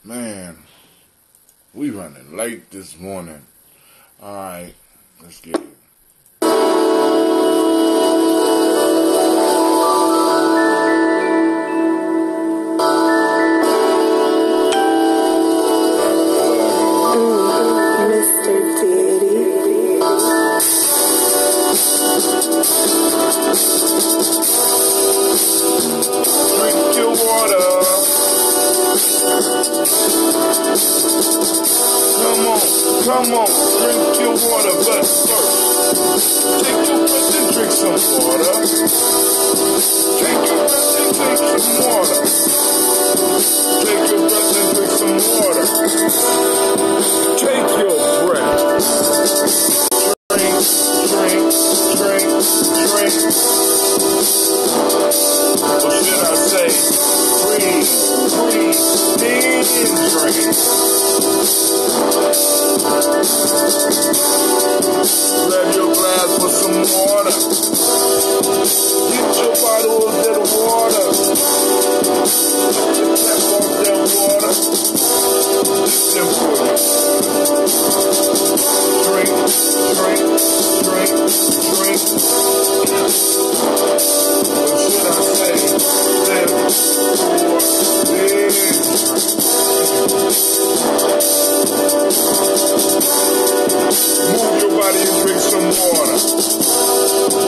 Man, we running late this morning. Alright, let's get it. Drink your water. Come on, drink your water, but first, take your breath and drink some water. Take your breath and drink some water. Take your breath and drink some water. Take your breath. Drink. Or should I say, breathe, then drink. Grab your glass with some water. Get your bottle of little water. Tap off that water. Simple. Drink. What should I say? Live for Move your body and drink some water.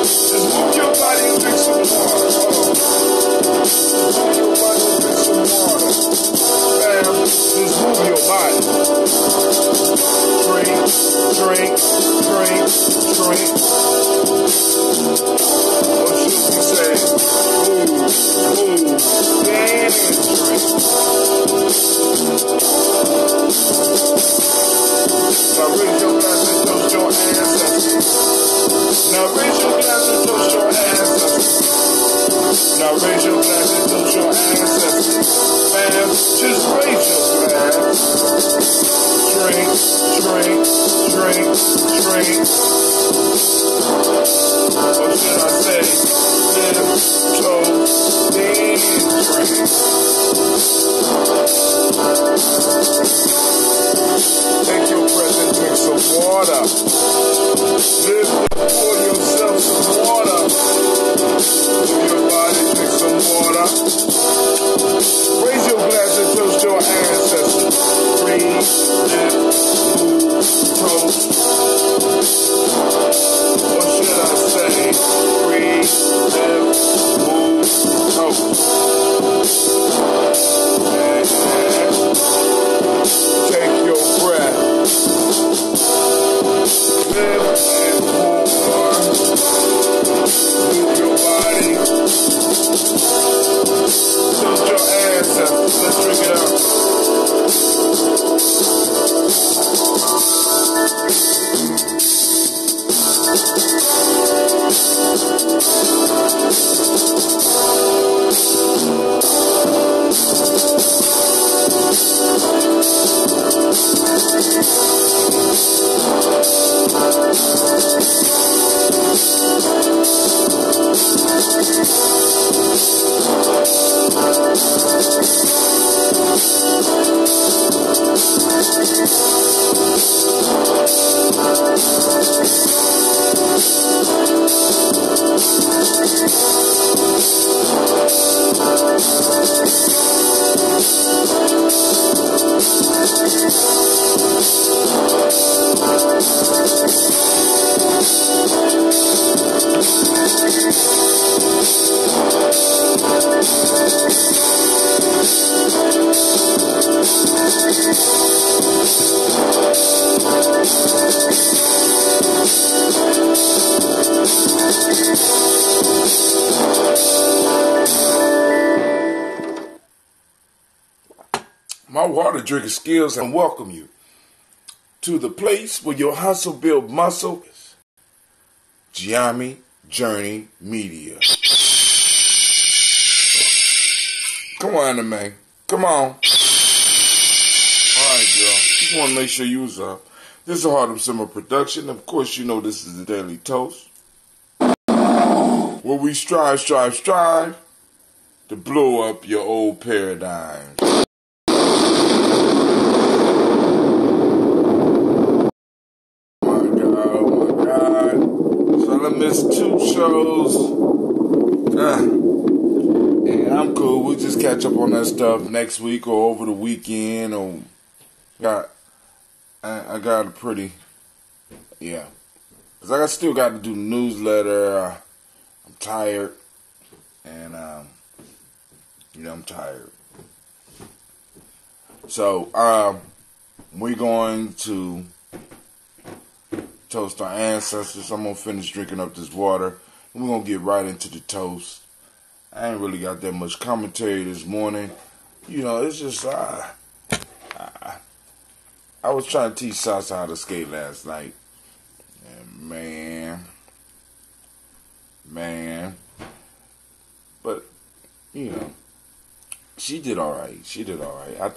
Just move your body and drink some water. Move your body and drink some water. Bam, just move your body. Drink. Or should we say, move, then drink. Now raise your glass and toast your ancestors. Now raise your glass and toast your ancestors. Now raise your glass and toast your ancestors. Man, just raise your glass. Drink. Or should I say, live, toast, then drink. Take your breath and drink some water. Live for yourself some water. Move your body, drink some water. Raise your glass and toast your ancestors. Breathe, live, move, toast. Or should I say, breathe, live, move, toast. Take your breath. Live and move on. Move your body. Toast your ancestors. Let's drink it up. My water drinking skills and welcome you to the place where your hustle build muscle. Gye-Nyame Journey Media. Come on, man. Come on. Alright, girl. Just want to make sure you was up. This is a Heart of Summer production. Of course, you know this is the Daily Toast, where we strive to blow up your old paradigms. catch up on that stuff next week or over the weekend. Or I got a pretty, yeah. Because I still got to do the newsletter. I'm tired. And, I'm tired. So, we're going to toast our ancestors. I'm going to finish drinking up this water. And we're going to get right into the toast. I ain't really got that much commentary this morning. It's just, I was trying to teach Shasha how to skate last night. And man. But, she did all right. I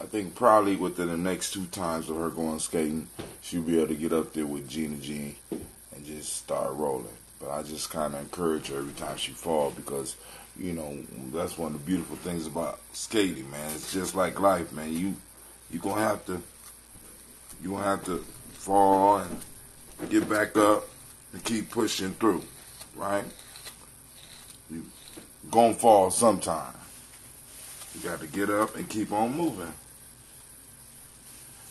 think probably within the next 2 times of her going skating, she'll be able to get up there with Gina and just start rolling. But I just kind of encourage her every time she falls because, that's one of the beautiful things about skating, man. It's just like life, man. You're going to have to fall and get back up and keep pushing through, right? You're going to fall sometime. You got to get up and keep on moving.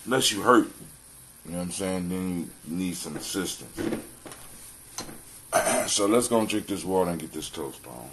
Unless you hurt, you know what I'm saying, then you need some assistance. So let's go and drink this water and get this toast on.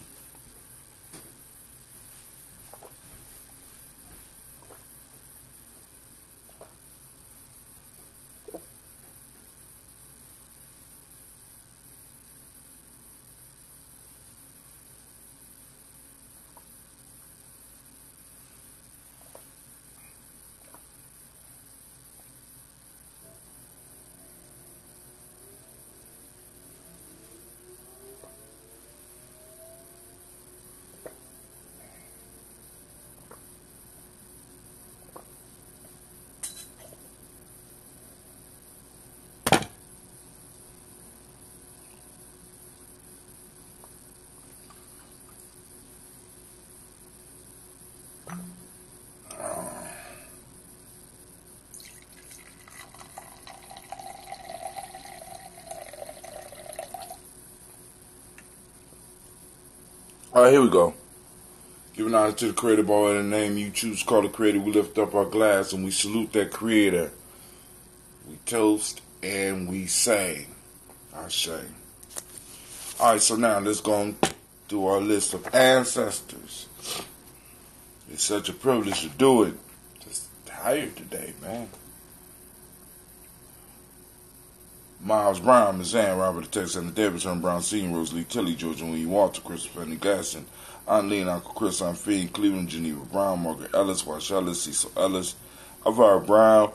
All right, here we go. Giving honor to the Creator by the name you choose, call the Creator. We lift up our glass and we salute that Creator. We toast and we say, Ashe. All right, so now let's go through our list of ancestors. It's such a privilege to do it. Just tired today, man. Miles Brown, Miss Ann, Robert the Texas, and Davidson Brown Sr., Rosalie Tilly, George and William Walter, Christopher Fanny Gasson, Aunt Lee and Uncle Chris, Aunt Fee, Cleveland, Geneva Brown, Margaret Ellis, Wash Ellis, Cecil Ellis, Alvaro Brown,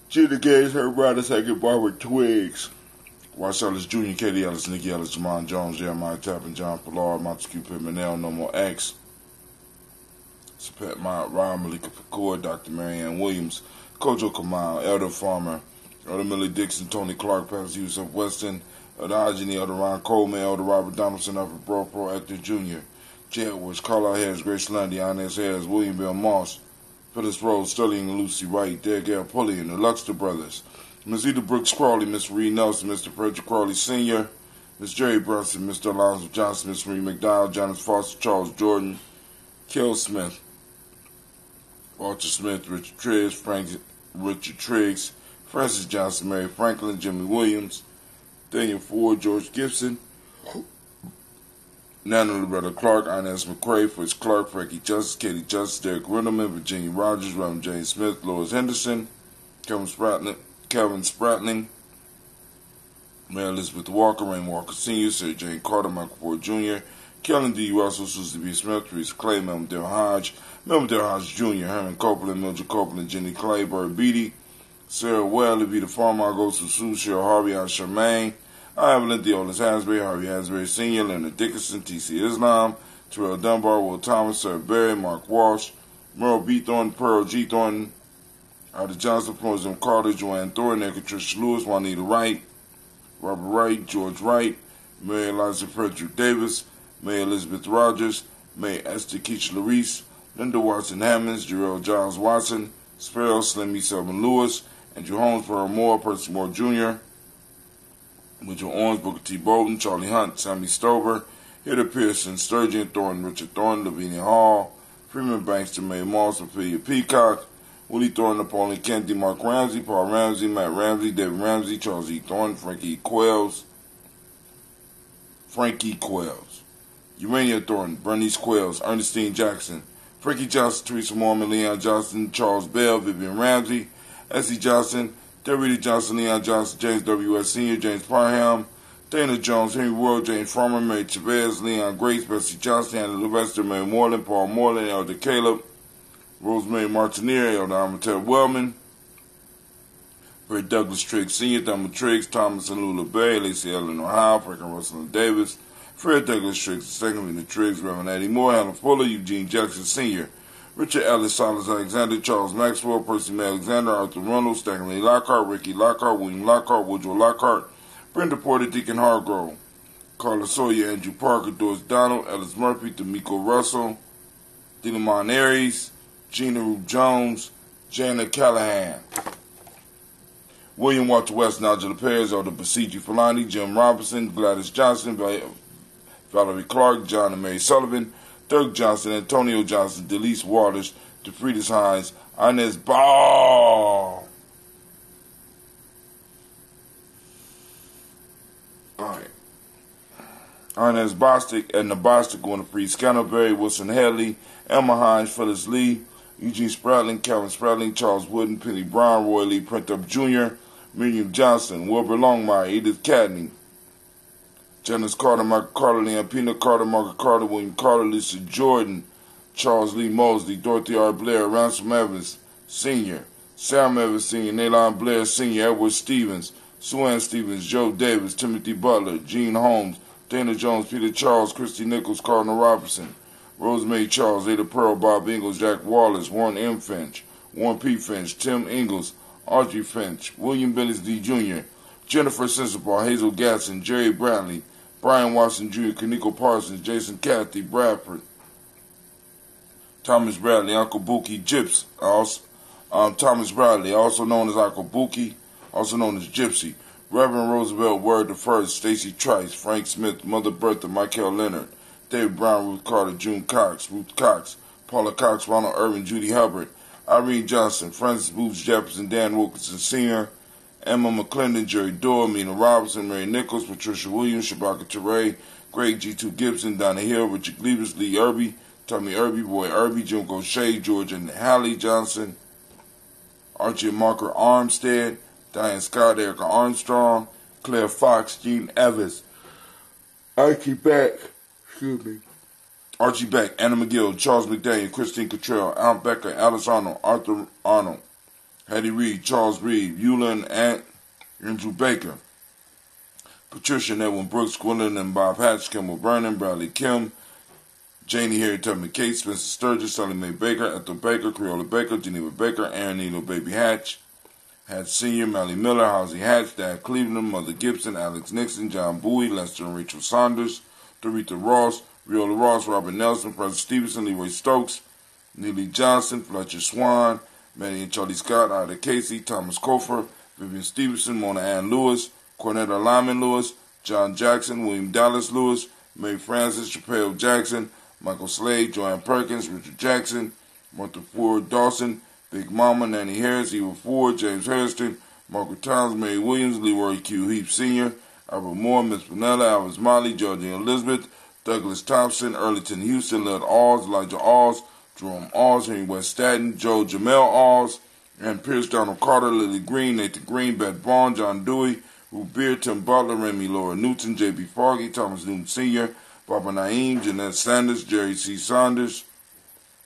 Gina Gaines, Herb Brown, II, Barbara Twiggs, Wash Ellis Jr., Katie Ellis, Nikki Ellis, Jamon Jones, Jeremiah Tappan, John Pilar, Montague Pittman, No More X, Sapet Mount, Ron, Malika Pacour, Dr. Marianne Williams, Kojo Kamal, Elder Farmer, Elder Millie Dixon, Tony Clark, Pastor Yusuf Weston, Elder Agony, Elder Ron Coleman, Elder Robert Donaldson, Elder Bro Pro Actor Jr., Jay Edwards, Carlisle Harris, Grace Lundy, Inez Harris, William Bill Moss, Phyllis Rose, Sterling and Lucy Wright, Derek L. Pulley, and the Luxter Brothers, Ms. Eda Brooks Crawley, Miss Reed Nelson, Mr. Frederick Crawley Sr., Miss Jerry Brunson, Mr. Alonzo Johnson, Miss Marie McDowell, Jonas Foster, Charles Jordan, Kill Smith, Walter Smith, Richard Triggs, Francis Johnson, Mary Franklin, Jimmy Williams, Daniel Ford, George Gibson, Nana Loretta Clark, Inez McCrae, Fritz Clark, Frankie Justice, Katie Justice, Derek Riddleman, Virginia Rogers, Reverend Jane Smith, Lois Henderson, Kevin Spratling, Mary Elizabeth Walker, Rain Walker Sr., Sarah Jane Carter, Michael Ford Jr., Kellen D. Russell, Susan B. Smith, Teresa Clay, Melvin Dale Hodge, Jr., Herman Copeland, Mildred Copeland, Jenny Clay, Bird Beatty, Sarah Well, Levita Farmer, Gosu Sue, Cheryl Harvey, Al Charmaine, Evelyn Theolis Hasbury, Harvey Hasbury Sr., Leonard Dickinson, T.C. Islam, Terrell Dunbar, Will Thomas, Sarah Berry, Mark Walsh, Merle B. Thornton, Pearl G. Thornton, Alda Johnson, Florence M. Carter, Joanne Thornton, Patricia Lewis, Juanita Wright, Robert Wright, George Wright, Mary Eliza Frederick Davis, May Elizabeth Rogers, May Esther Keach Larice, Linda Watson Hammonds, Jarrell Giles Watson, Sparrow, Slimmy Selman Lewis, Andrew Holmes, Pearl Moore, Percy Moore Jr., Mitchell Owens, Booker T. Bolden, Charlie Hunt, Sammy Stover, Hitter Pearson, Sturgeon Thornton, Richard Thornton, Lavinia Hall, Freeman Banks, Jermaine Moss, Ophelia Peacock, Willie Thornton, Napoleon Kennedy, Mark Ramsey, Paul Ramsey, Matt Ramsey, David Ramsey, Charles E. Thornton, Frankie Quells, Urania Thornton, Bernice Quells, Ernestine Jackson, Frankie Johnson, Teresa Mormon, Leon Johnson, Charles Bell, Vivian Ramsey, Essie Johnson, Derrida Johnson, Leon Johnson, James W.S. Sr., James Parham, Dana Jones, Henry World, James Farmer, Mary Chavez, Leon Grace, Bessie Johnson, Hannah Sylvester, Mary Moreland, Paul Moreland, Elder Caleb, Rosemary Martineer, Elder Amateur Wellman, Fred Douglas Triggs Sr., Thelma Triggs, Thomas and Lula Bay, Lacey Eleanor Howe, Franklin Russell and Davis, Fred Douglas Triggs II, Rena Triggs, Reverend Eddie Moore, Helen Fuller, Eugene Jackson Sr., Richard Ellis, Silas Alexander, Charles Maxwell, Percy May Alexander, Arthur Reynolds, Stanley Lockhart, Ricky Lockhart, William Lockhart, Woodrow Lockhart, Brenda Porter, Deacon Hargrove, Carla Sawyer, Andrew Parker, Doris Donald, Ellis Murphy, D'Amico Russell, Dinamon Aries, Gina Ruth Jones, Jana Callahan, William Walter West, Nigel Perez, Elder Basiji Falani, Jim Robinson, Gladys Johnson, Valerie Clark, John and Mary Sullivan, Dirk Johnson, Antonio Johnson, Delise Waters, DeFridas Hines, Inez Ball. Alright. Inez Bostic, Edna Bostic, Winifred Scannerberry, Wilson Haley, Emma Hines, Phyllis Lee, Eugene Spratling, Calvin Spratling, Charles Wooden, Penny Brown, Roy Lee Printup Jr., Miriam Johnson, Wilbur Longmire, Edith Cadney, Janice Carter, Michael Carter, Leon Pina Carter, Margaret Carter, William Carter, Lisa Jordan, Charles Lee Mosley, Dorothy R. Blair, Ransom Evans, Sr., Sam Evans, Sr., Nalon Blair, Sr., Edward Stevens, Sue Ann Stevens, Joe Davis, Timothy Butler, Gene Holmes, Dana Jones, Peter Charles, Christy Nichols, Cardinal Robinson, Rosemary Charles, Ada Pearl, Bob Ingalls, Jack Wallace, Warren M. Finch, Warren P. Finch, Tim Ingalls, Archie Finch, William Billings D. Jr., Jennifer Sensabaugh, Hazel Gatson, Jerry Bradley, Brian Watson Jr., Kaniko Parsons, Jason Cathy, Bradford, Thomas Bradley, Uncle Buki Gyps, Thomas Bradley, also known as Uncle Buki, also known as Gypsy, Reverend Roosevelt Word I, Stacy Trice, Frank Smith, Mother Bertha, Michael Leonard, David Brown, Ruth Carter, June Cox, Ruth Cox, Paula Cox, Ronald Irvin, Judy Hubbard, Irene Johnson, Francis Booth Jefferson, Dan Wilkinson Sr., Emma McClendon, Jerry Dorr, Mina Robinson, Mary Nichols, Patricia Williams, Shabaka Teray, Greg G2 Gibson, Donna Hill, Richard Gleavers, Lee Irby, Tommy Irby, Roy Irby, Jim Gaucher, George and Hallie Johnson, Archie Marker Armstead, Diane Scott, Erica Armstrong, Claire Fox, Gene Evans, Archie Beck, Anna McGill, Charles McDaniel, Christine Cottrell, Al Becker, Alice Arnold, Arthur Arnold, Hattie Reed, Charles Reed, Eula and Andrew Baker, Patricia and Edwin Brooks, Gwendolyn and Bob Hatch, Kimball Vernon, Bradley Kim, Janie Harriet Tubman Kate, Spencer Sturgis, Sally Mae Baker, Ethel Baker, Creola Baker, Geneva Baker, Aaron Nino Baby Hatch, Hatch Sr., Mally Miller, Housie Hatch, Dad Cleveland, Mother Gibson, Alex Nixon, John Bowie, Lester and Rachel Saunders, Dorita Ross, Riola Ross, Robert Nelson, President Stevenson, Leroy Stokes, Neely Johnson, Fletcher Swan, Manny and Charlie Scott, Ida Casey, Thomas Kofer, Vivian Stevenson, Mona Ann Lewis, Cornetta Lyman Lewis, John Jackson, William Dallas Lewis, Mary Francis, Chappelle Jackson, Michael Slade, Joanne Perkins, Richard Jackson, Martha Ford Dawson, Big Mama, Nanny Harris, Eva Ford, James Hairston, Margaret Towns, Mary Williams, Leroy Q. Heap Sr., Albert Moore, Miss Panella, Alice Molly, Georgia Elizabeth, Douglas Thompson, Earlington Houston, Led Alls, Elijah Alls, Jerome Alls, Henry West Staten, Joe Jamel Alls, and Pierce Donald Carter, Lily Green, Nathan Green, Beth Vaughn, John Dewey, Ruth Beard, Tim Butler, Remy Laura Newton, J.B. Foggy, Thomas Newton Sr., Barbara Naeem, Jeanette Sanders, Jerry C. Saunders,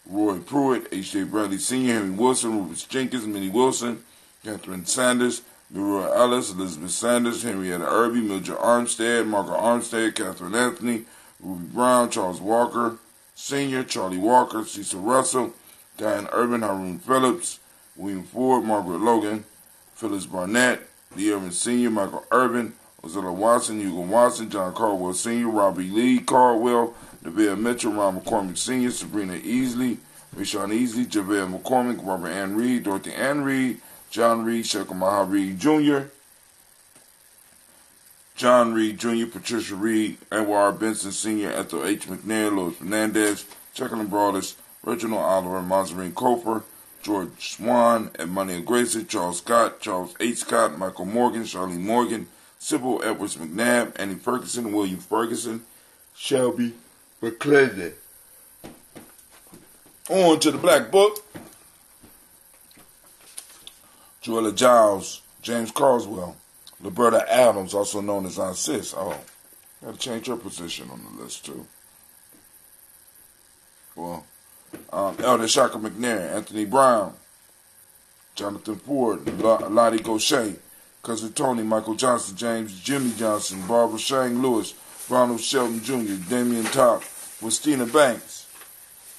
Roy Pruitt, H.J. Bradley Sr., Henry Wilson, Rufus Jenkins, Minnie Wilson, Catherine Sanders, Leroy Ellis, Elizabeth Sanders, Henrietta Irby, Mildred Armstead, Margaret Armstead, Catherine Anthony, Ruby Brown, Charles Walker Sr., Charlie Walker, Cecil Russell, Diane Urban, Haroon Phillips, William Ford, Margaret Logan, Phyllis Barnett, Lee Irvin Sr., Michael Irvin, Ozella Watson, Hugo Watson, John Caldwell Sr., Robbie Lee Caldwell, Neville Mitchell, Ron McCormick Sr., Sabrina Easley, Rashawn Easley, JaVale McCormick, Robert Ann Reed, Dorothy Ann Reed, John Reed, Shekhar Maha Reed Jr., John Reed Jr., Patricia Reed, Edward Benson Sr., Ethel H. McNair, Louis Fernandez, Jacqueline Broadus, Reginald Oliver, Mazarine Coper, George Swan, Edmonia Gracie, Charles Scott, Charles H. Scott, Michael Morgan, Charlene Morgan, Sybil Edwards McNabb, Annie Ferguson, William Ferguson, Shelby McClendon. On to the Black Book. Joella Giles, James Carswell, Liberta Adams, also known as Aunt Sis. Oh, got to change her position on the list too. Well, Elder Shaka McNair, Anthony Brown, Jonathan Ford, Lottie Gaucher, Cousin Tony, Michael Johnson, James Jimmy Johnson, Barbara Shang Lewis, Ronald Shelton Jr., Damian Top, Christina Banks,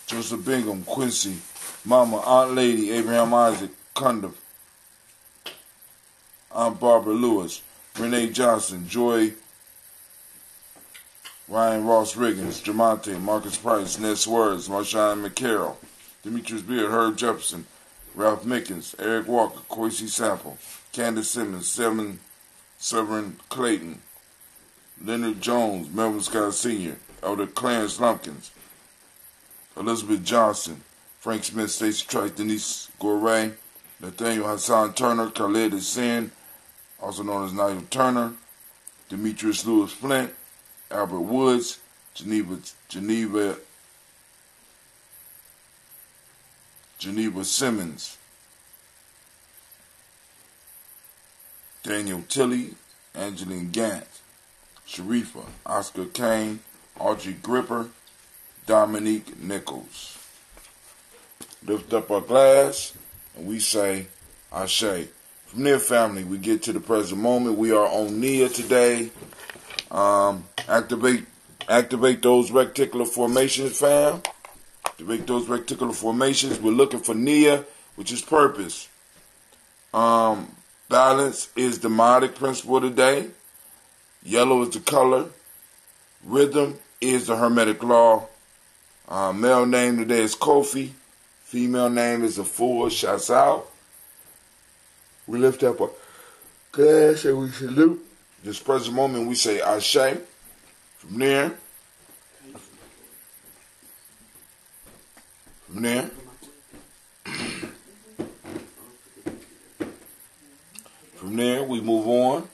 Joseph Bingham, Quincy, Mama, Aunt Lady, Abraham Isaac, Cundiff, Aunt Barbara Lewis, Renee Johnson, Joy, Ryan Ross Riggins, Jamonte, Marcus Price, Ned Swerves, Marshawn McCarroll, Demetrius Beard, Herb Jefferson, Ralph Mickens, Eric Walker, Quincy Sample, Candace Simmons, Severin Clayton, Leonard Jones, Melvin Scott Sr., Elder Clarence Lumpkins, Elizabeth Johnson, Frank Smith, Stacey Trice, Denise Goray, Nathaniel Hassan Turner, Khaled Hussein, also known as Nigel Turner, Demetrius Lewis Flint, Albert Woods, Geneva Simmons, Daniel Tilley, Angeline Gant, Sharifa, Oscar Kane, Audrey Gripper, Dominique Nichols. Lift up our glass and we say, Ashe. From there, family, we get to the present moment. We are on Nia today. Activate those reticular formations, fam. Activate those reticular formations. We're looking for Nia, which is purpose. Balance is the modic principle today. Yellow is the color. Rhythm is the hermetic law. Male name today is Kofi. Female name is Afua. Shouts out. We lift up a glass and we salute. This present moment we say Ashe. From there, we move on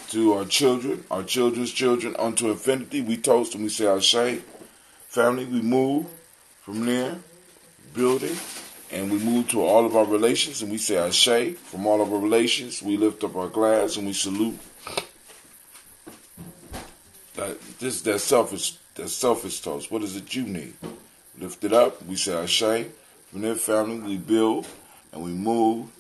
to our children, our children's children unto infinity. We toast and we say Ashe. Family, we move from there, building, and we move to all of our relations and we say Ashe. From all of our relations, we lift up our glass and we salute. That selfish toast. What is it you need? Lift it up, we say Ashe. From there, family, we build and we move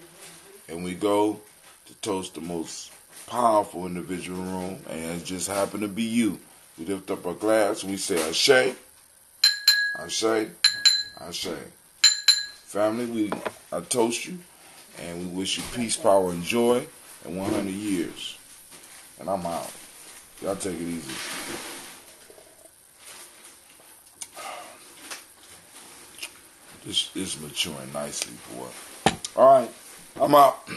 and we go to toast the most powerful individual in the room, and it just happened to be you. We lift up our glass and we say Ashe, Ashe, Ashe. Family, I toast you and we wish you peace, power, and joy and 100 years. And I'm out. Y'all take it easy. This is maturing nicely, boy. All right, I'm out.